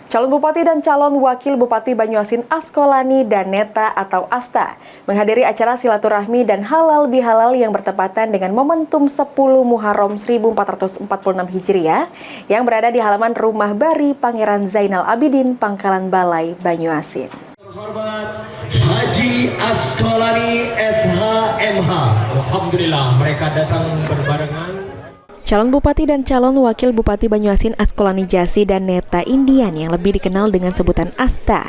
Calon Bupati dan calon Wakil Bupati Banyuasin Askolani dan Neta atau Asta menghadiri acara silaturahmi dan halal bihalal yang bertepatan dengan momentum 10 Muharram 1446 Hijriah yang berada di halaman rumah Bari Pangeran Zainal Abidin, Pangkalan Balai, Banyuasin. Terhormat Haji Askolani SHMH. Alhamdulillah mereka datang berbarengan. Calon Bupati dan calon Wakil Bupati Banyuasin Askolani Jasi dan Neta Indian yang lebih dikenal dengan sebutan Asta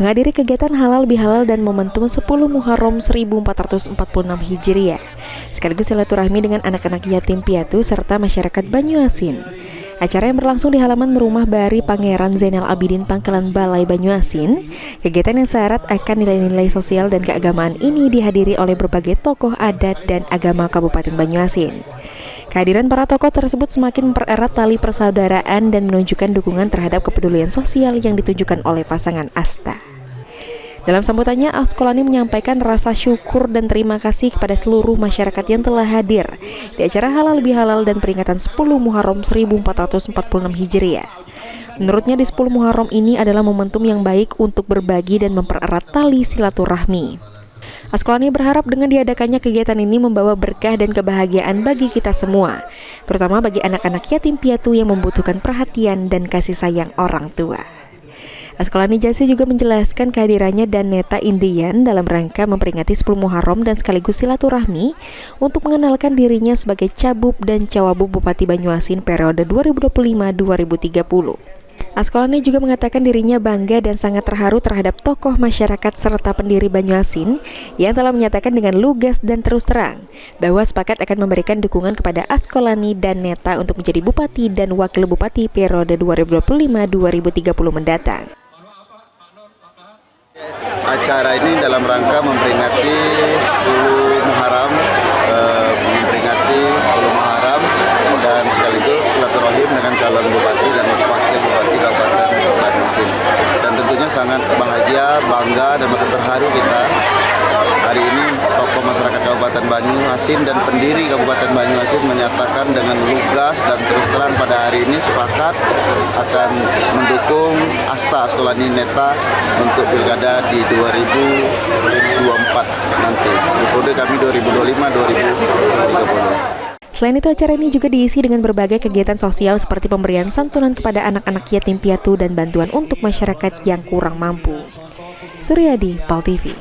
menghadiri kegiatan halal bihalal dan momentum 10 Muharram 1446 Hijriah sekaligus silaturahmi dengan anak-anak yatim piatu serta masyarakat Banyuasin. Acara yang berlangsung di halaman rumah Bari Pangeran Zainal Abidin, Pangkalan Balai, Banyuasin. Kegiatan yang syarat akan nilai-nilai sosial dan keagamaan ini dihadiri oleh berbagai tokoh adat dan agama Kabupaten Banyuasin. Kehadiran para tokoh tersebut semakin mempererat tali persaudaraan dan menunjukkan dukungan terhadap kepedulian sosial yang ditunjukkan oleh pasangan Asta. Dalam sambutannya, Askolani menyampaikan rasa syukur dan terima kasih kepada seluruh masyarakat yang telah hadir di acara halal bihalal dan peringatan 10 Muharram 1446 Hijriah. Menurutnya di 10 Muharram ini adalah momentum yang baik untuk berbagi dan mempererat tali silaturahmi. Askolani berharap dengan diadakannya kegiatan ini membawa berkah dan kebahagiaan bagi kita semua, terutama bagi anak-anak yatim piatu yang membutuhkan perhatian dan kasih sayang orang tua. Askolani Jasi juga menjelaskan kehadirannya dan Neta Indian dalam rangka memperingati 10 Muharram dan sekaligus silaturahmi untuk mengenalkan dirinya sebagai Cabub dan Cawabub Bupati Banyuasin periode 2025-2030. Askolani juga mengatakan dirinya bangga dan sangat terharu terhadap tokoh masyarakat serta pendiri Banyuasin yang telah menyatakan dengan lugas dan terus terang bahwa sepakat akan memberikan dukungan kepada Askolani dan Neta untuk menjadi Bupati dan Wakil Bupati periode 2025-2030 mendatang. Acara ini dalam rangka memperingati 10 Muharram, dan sekaligus silaturahim dengan calon bupati dan wakil bupati Kabupaten Banyuasin. Dan tentunya sangat bahagia, bangga dan merasa terharu kita hari ini tokoh masyarakat Kabupaten Banyuasin dan pendiri Kabupaten Banyuasin menyatakan dengan lugas dan terus terang pada hari ini sepakat akan mendukung Asta Askolani Neta untuk pilkada di 2024 nanti. Di periode kami 2025-2030. Selain itu, acara ini juga diisi dengan berbagai kegiatan sosial seperti pemberian santunan kepada anak-anak yatim piatu dan bantuan untuk masyarakat yang kurang mampu. Suryadi, PAL TV.